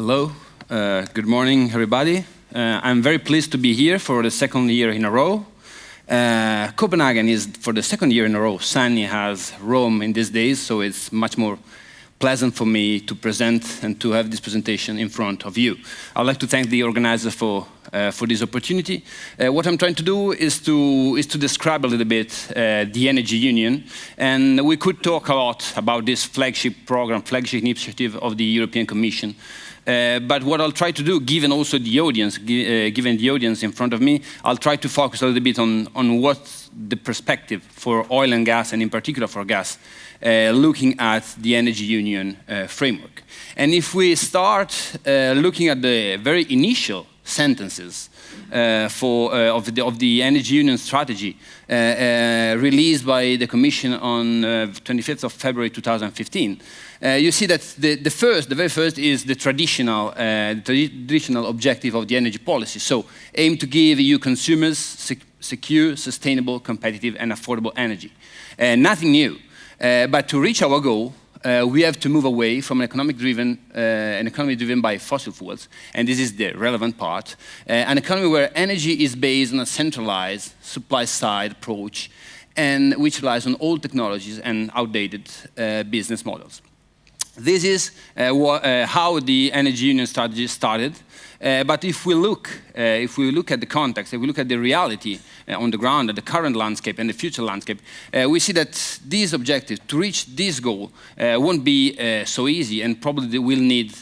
Hello, good morning everybody. I'm very pleased to be here for the second year in a row. Copenhagen is, for the second year in a row, sunny as Rome in these days, so it's much more pleasant for me to present and to have this presentation in front of you. I'd like to thank the organizer for this opportunity. What I'm trying to do is to describe a little bit the Energy Union, and we could talk a lot about this flagship program, flagship initiative of the European Commission. But what I'll try to do, given also the audience, given the audience in front of me, I'll try to focus a little bit on what's the perspective for oil and gas, and in particular for gas, looking at the Energy Union framework. And if we start looking at the very initial sentences of the Energy Union strategy released by the Commission on 25th of February 2015, you see that the very first is the traditional objective of the energy policy. So, aim to give EU consumers secure, sustainable, competitive and affordable energy. Nothing new, but to reach our goal, we have to move away from an economy driven by fossil fuels, and this is the relevant part, an economy where energy is based on a centralized supply-side approach and which relies on old technologies and outdated business models. This is how the Energy Union strategy started. But if we look at the context, if we look at the reality on the ground, at the current landscape and the future landscape, we see that these objectives, to reach this goal, won't be so easy, and probably we need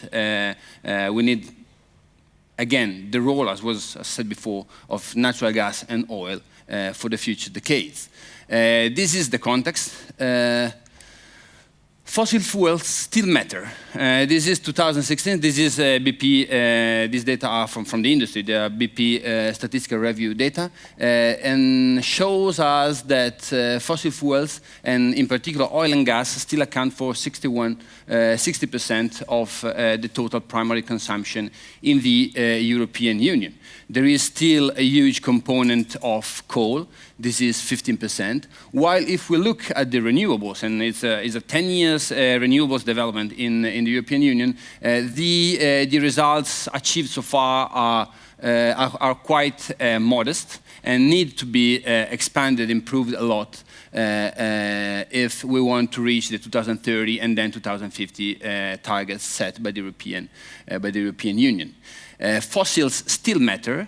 again the role, as was said before, of natural gas and oil for the future decades. This is the context. Fossil fuels still matter. This is 2016. This is BP. These data are from the industry. They are BP statistical review data, and shows us that fossil fuels, and in particular oil and gas, still account for 60% of the total primary consumption in the European Union. There is still a huge component of coal. This is 15%. While if we look at the renewables, and it's a 10 years renewables development in the European Union, the results achieved so far are quite modest and need to be expanded, improved a lot if we want to reach the 2030 and then 2050 targets set by the European Union. Fossils still matter,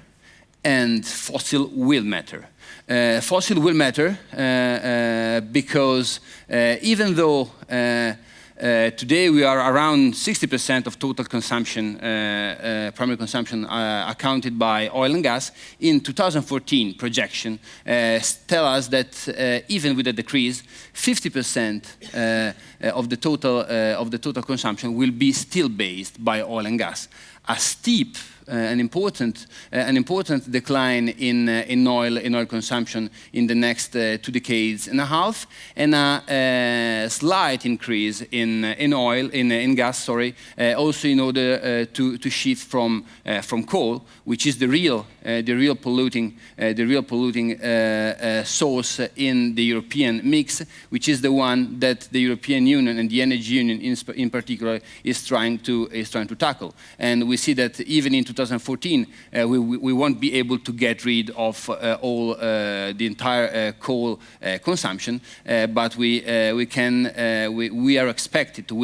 and fossil will matter. Fossil will matter because even though today we are around 60% of total consumption, primary consumption accounted by oil and gas, in 2014 projection tell us that even with a decrease, 50% of the total consumption will be still based by oil and gas. A steep, an important decline in oil consumption in the next 2 decades and a half, and a slight increase in gas, also in order to shift from coal, which is the real polluting source in the European mix, which is the one that the European Union and the Energy Union in particular is trying to tackle. And we see that even in 2014, we won't be able to get rid of the entire coal consumption, but we are expected to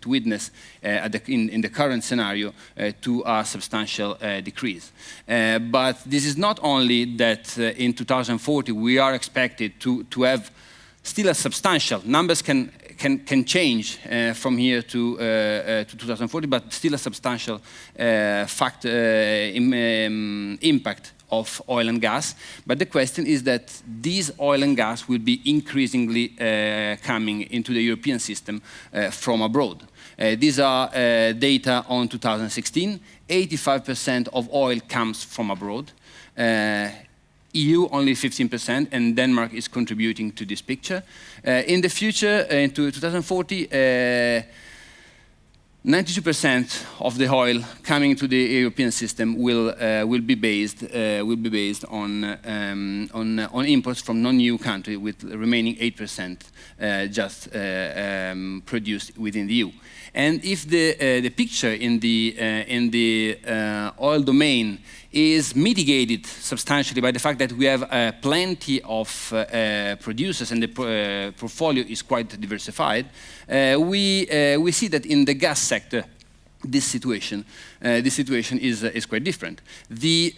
witness in the current scenario to a substantial decrease. But this is not only that in 2040 we are expected to have still a substantial, numbers can change from here to 2040, but still a substantial impact of oil and gas. But the question is that these oil and gas will be increasingly coming into the European system from abroad. These are data on 2016. 85% of oil comes from abroad. EU only 15%, and Denmark is contributing to this picture. In the future, into 2040, 92% of the oil coming to the European system will be based on imports from non-EU countries, with the remaining 8% just produced within the EU. And if the picture in the oil domain is mitigated substantially by the fact that we have plenty of producers and the portfolio is quite diversified, we see that in the gas sector, this situation is quite different. The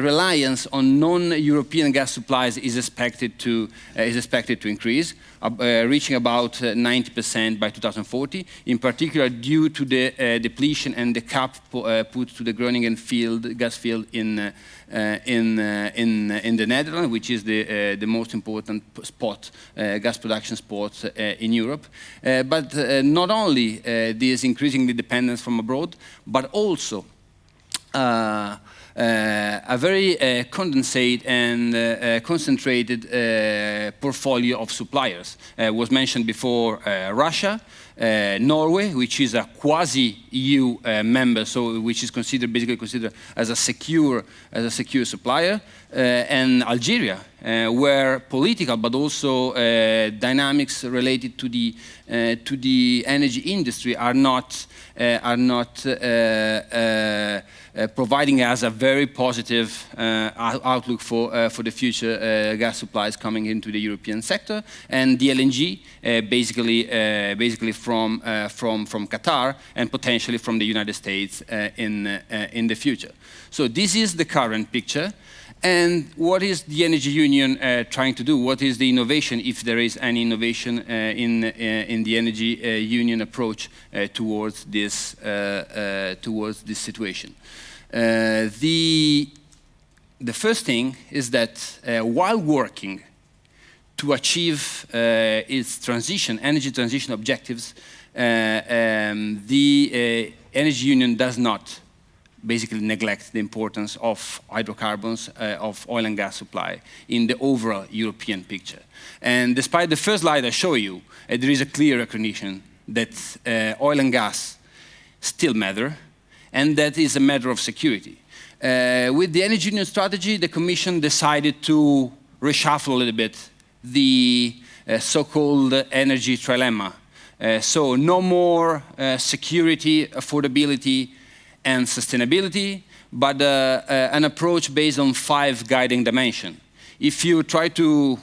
reliance on non-European gas supplies is expected to increase, reaching about 90% by 2040. In particular, due to the depletion and the cap put to the Groningen gas field in the Netherlands, which is the most important gas production spot in Europe. But not only this increasing the dependence from abroad, but also a very condensate and concentrated portfolio of suppliers. Was mentioned before Russia, Norway, which is a quasi-EU member, so which is basically considered as a secure supplier, and Algeria, where political but also dynamics related to the energy industry are not providing us a very positive outlook for the future gas supplies coming into the European sector, and the LNG basically from Qatar and potentially from the United States in the future. So this is the current picture. And what is the Energy Union trying to do? What is the innovation, if there is any innovation in the Energy Union approach towards this situation? The first thing is that while working to achieve its energy transition objectives, the Energy Union does not basically neglect the importance of hydrocarbons, of oil and gas supply in the overall European picture. And despite the first slide I show you, there is a clear recognition that oil and gas still matter, and that is a matter of security. With the Energy Union strategy, the Commission decided to reshuffle a little bit the so-called energy trilemma. So no more security, affordability, and sustainability, but an approach based on 5 guiding dimensions. If you try to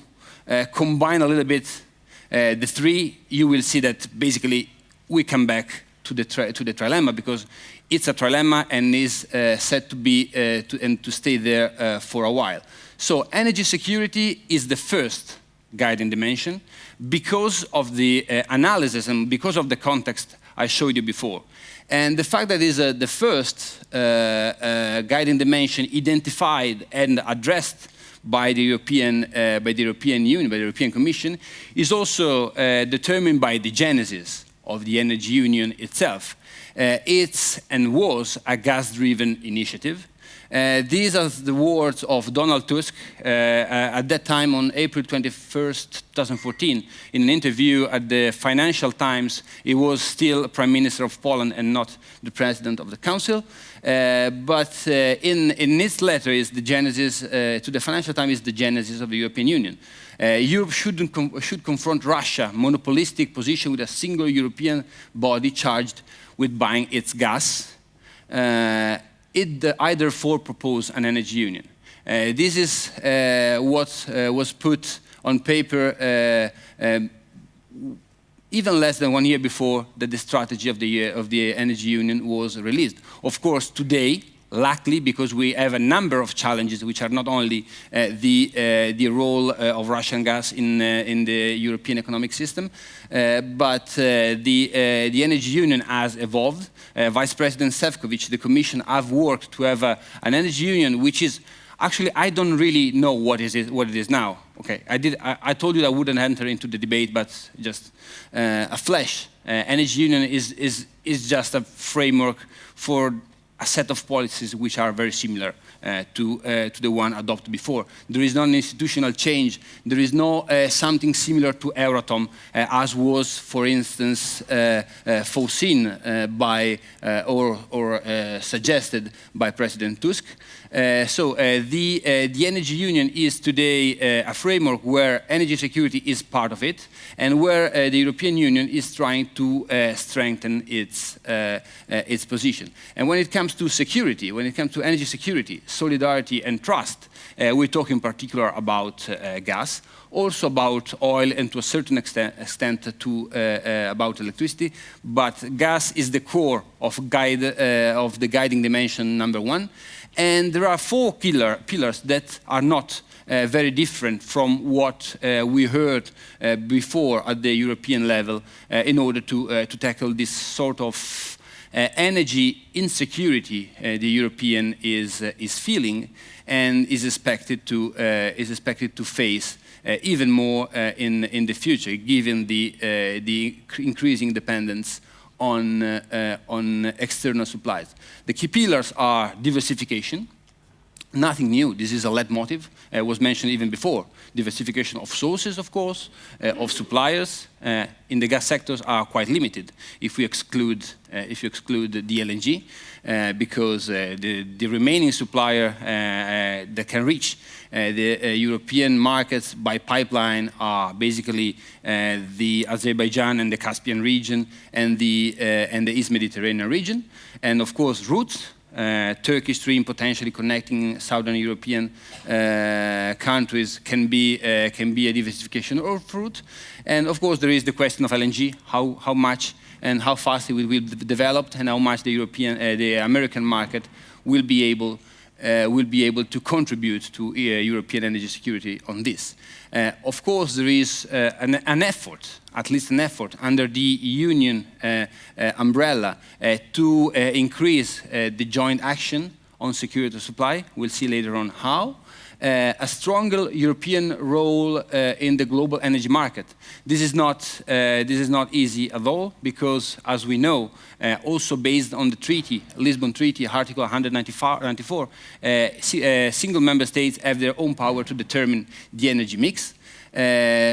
combine a little bit the 3, you will see that basically we come back to the trilemma, because it's a trilemma and is set to be to stay there for a while. So energy security is the first guiding dimension because of the analysis and because of the context I showed you before. And the fact that is the first guiding dimension identified and addressed by the European Union, by the European Commission, is also determined by the genesis of the Energy Union itself. It's and was a gas-driven initiative. These are the words of Donald Tusk at that time on April 21st, 2014. In an interview at the Financial Times, he was still Prime Minister of Poland and not the President of the Council. But in his letter is the genesis, to the Financial Times is the genesis of the European Union. Europe should confront Russia's monopolistic position with a single European body charged with buying its gas. I therefore propose an energy union. This is what was put on paper even less than 1 year before that the strategy of the energy union was released. Of course, today, luckily, because we have a number of challenges, which are not only the role of Russian gas in the European economic system, but the energy union has evolved. Vice President Šefčovič, the Commission, have worked to have an energy union, which is actually, I don't really know what it is now. Okay, I told you I wouldn't enter into the debate, but just a flash. Energy union is just a framework for a set of policies which are very similar to the one adopted before. There is no institutional change. There is no something similar to Euratom, as was, for instance, foreseen by or suggested by President Tusk. The Energy Union is today a framework where energy security is part of it, and where the European Union is trying to strengthen its position. And when it comes to security, when it comes to energy security, solidarity and trust, we talk in particular about gas, also about oil, and to a certain extent about electricity. But gas is the core of the guiding dimension number one. And there are four pillars that are not very different from what we heard before at the European level in order to tackle this sort of energy insecurity the European is feeling and is expected to face even more in the future, given the increasing dependence on external supplies. The key pillars are diversification. Nothing new. This is a leitmotif. Was mentioned even before. Diversification of sources, of course, of suppliers in the gas sectors are quite limited if you exclude the LNG, because the remaining supplier that can reach the European markets by pipeline are basically the Azerbaijan and the Caspian region and the East Mediterranean region, and of course routes. Turkish stream potentially connecting southern European countries can be a diversification of route. And of course there is the question of LNG, how much and how fast it will be developed, and how much the American market will be able to contribute to European energy security on this. Of course, there is an effort, at least an effort, under the Union umbrella to increase the joint action on security of supply. We'll see later on how. A stronger European role in the global energy market. This is not easy at all, because, as we know, also based on the treaty, Lisbon Treaty, Article 194, single member states have their own power to determine the energy mix.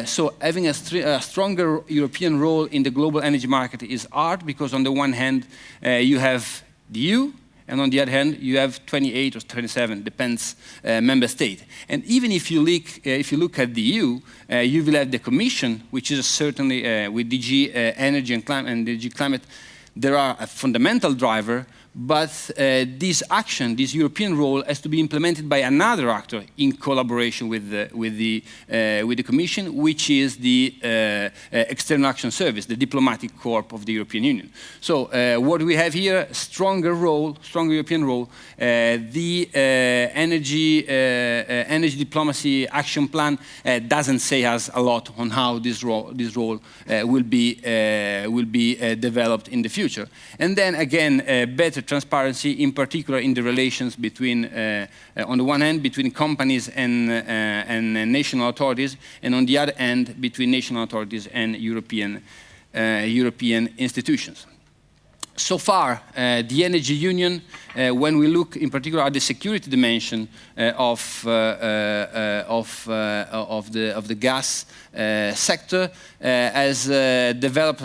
So having a stronger European role in the global energy market is hard, because on the one hand you have the EU, and on the other hand, you have 28 or 27, depends member state. And even if you look at the EU, you will have the Commission, which is certainly with DG Energy and DG Climate, there are a fundamental driver, but this action, this European role, has to be implemented by another actor in collaboration with the Commission, which is the External Action Service, the diplomatic corps of the European Union. So what we have here, stronger European role. The energy diplomacy action plan doesn't say us a lot on how this role will be developed in the future. And then again, better transparency, in particular in the relations between, on the one hand, between companies and national authorities, and on the other hand, between national authorities and European institutions. So far, the Energy Union, when we look in particular at the security dimension of the gas sector, has developed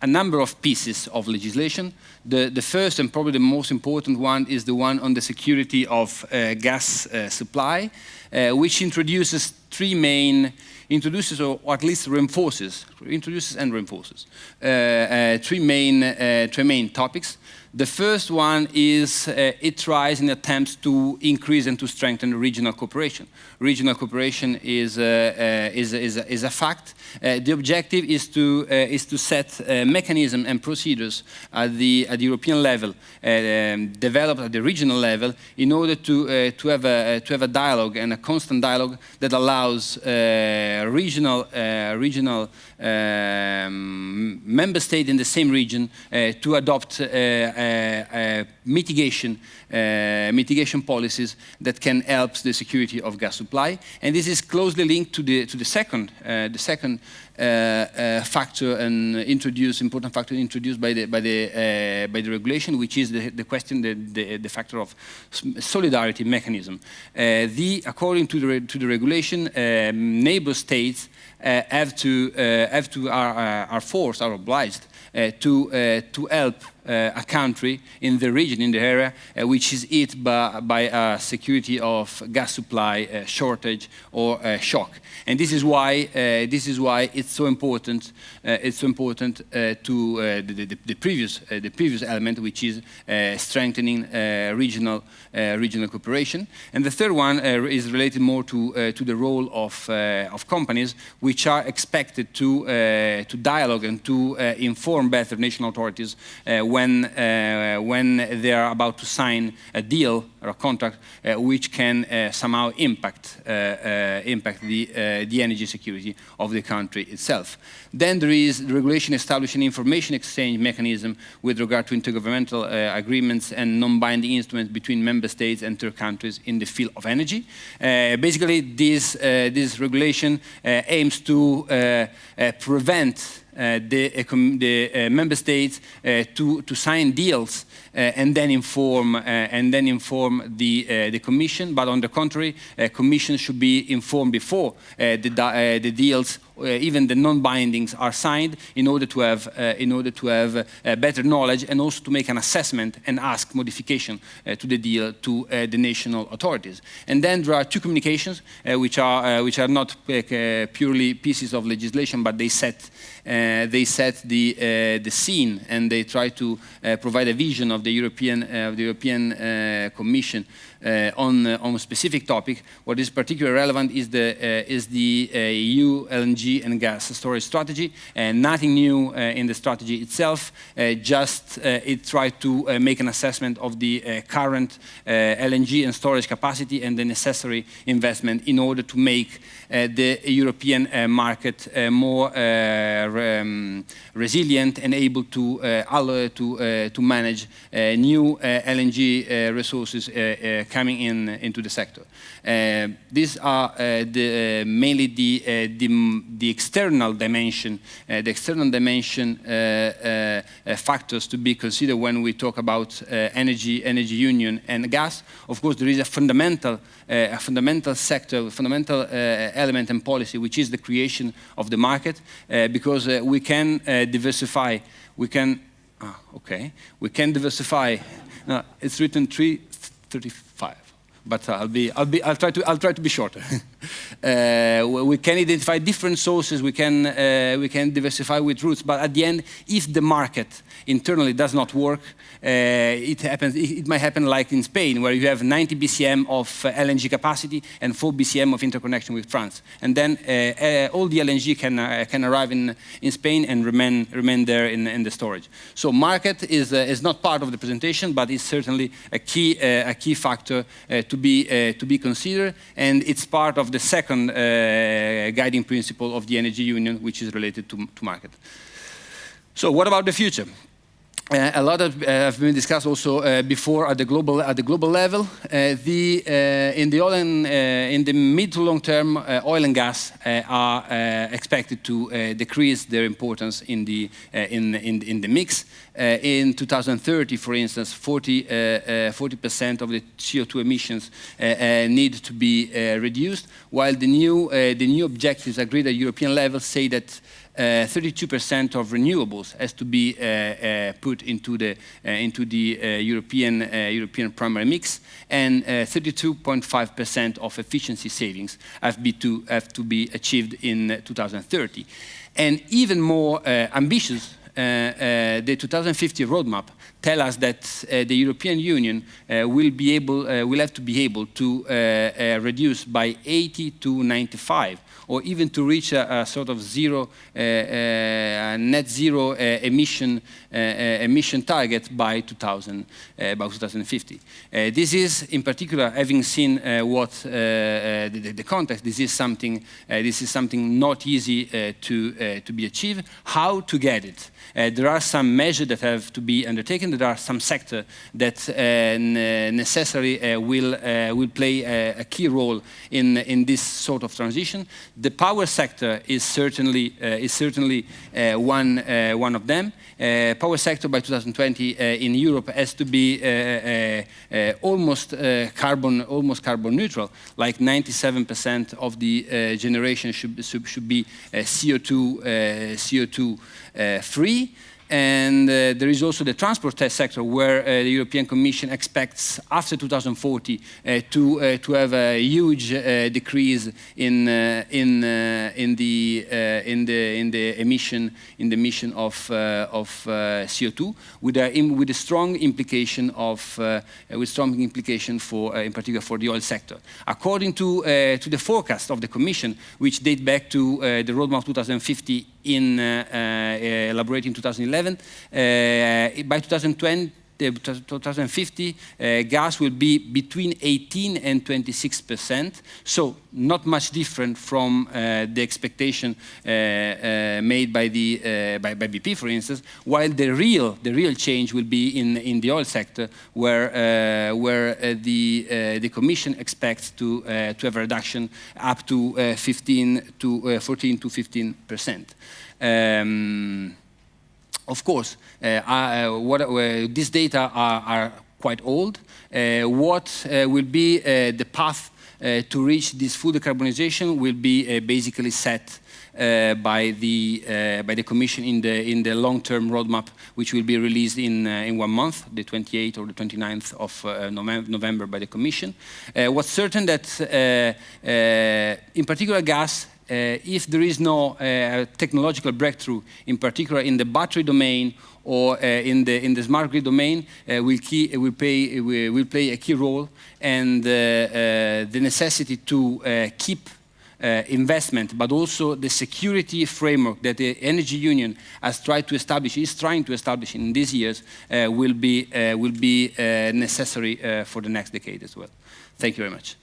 a number of pieces of legislation. The first and probably the most important one is the one on the security of gas supply, which introduces three main or at least reinforces three main topics. The first one is it tries in attempts to increase and to strengthen regional cooperation. Regional cooperation is a fact. The objective is to set mechanisms and procedures at the European level, developed at the regional level, in order to have a dialogue, and a constant dialogue that allows regional member states in the same region to adopt mitigation policies that can help the security of gas supply. And this is closely linked to the second factor and important factor introduced by the regulation, which is the question, the factor of solidarity mechanism. According to the regulation, neighbor states are forced, are obliged to help a country in the region, in the area, which is hit by a security of gas supply shortage or shock. And this is why it's so important. It's so important to the previous element, which is strengthening regional cooperation. And the third one is related more to the role of companies, which are expected to dialogue and to inform better national authorities when they are about to sign a deal or a contract which can somehow impact the energy security of the country itself. Then there is the regulation establishing an information exchange mechanism with regard to intergovernmental agreements and non-binding instruments between member states and third countries in the field of energy. Basically, this regulation aims to prevent the member states to sign deals and then inform the Commission. But on the contrary, Commission should be informed before the deals, even the non-bindings, are signed, in order to have better knowledge and also to make an assessment and ask modification to the deal to the national authorities. And then there are two communications which are not purely pieces of legislation, but they set the scene, and they try to provide a vision of the European Commission on a specific topic. What is particularly relevant is the EU LNG and gas storage strategy. Nothing new in the strategy itself. Just it tried to make an assessment of the current LNG and storage capacity and the necessary investment in order to make the European market more resilient and able to manage new LNG resources coming into the sector. These are mainly the external dimension, factors to be considered when we talk about energy union and gas. Of course, there is a fundamental sector, fundamental element and policy, which is the creation of the market, because we can diversify. We can diversify. No, it's written 335. But I'll try to be shorter. We can identify different sources. We can diversify with routes. But at the end, if the market internally does not work, it might happen like in Spain, where you have 90 BCM of LNG capacity and 4 BCM of interconnection with France, and then all the LNG can arrive in Spain and remain there in the storage. So market is not part of the presentation, but it's certainly a key factor to be considered, and it's part of the second guiding principle of the energy union, which is related to market. So what about the future? A lot have been discussed also before at the global level. In the mid to long term, oil and gas are expected to decrease their importance in the mix. In 2030, for instance, 40% of the CO2 emissions need to be reduced, while the new objectives agreed at European level say that 32% of renewables has to be put into the European primary mix, and 32.5% of efficiency savings have to be achieved in 2030. And even more ambitious, the 2050 roadmap tell us that the European Union will have to be able to reduce by 80 to 95, or even to reach a sort of net zero emission target by 2050. This is, in particular, having seen what the context. This is something not easy to be achieved. How to get it? There are some measures that have to be undertaken. There are some sectors that necessarily will play a key role in this sort of transition. The power sector is certainly one of them. Power sector by 2020 in Europe has to be almost carbon neutral. Like 97% of the generation should be CO2 free. And there is also the transport sector, where the European Commission expects after 2040 to have a huge decrease in the emission of CO2, with a strong implication for in particular for the oil sector. According to the forecast of the Commission, which date back to the roadmap 2050 elaborated in 2011, by 2050, gas will be between 18 and 26%, so not much different from the expectation made by BP, for instance. While the real change will be in the oil sector, where the Commission expects to have a reduction up to 14 to 15%. Of course, these data are quite old. What will be the path to reach this full decarbonization will be basically set by the Commission in the long-term roadmap, which will be released in 1 month, the 28th or the 29th of November by the Commission. What's certain that, in particular, gas, if there is no technological breakthrough, in particular in the battery domain or in the smart grid domain, will play a key role, and the necessity to keep investment, but also the security framework that the Energy Union is trying to establish in these years will be necessary for the next decade as well. Thank you very much.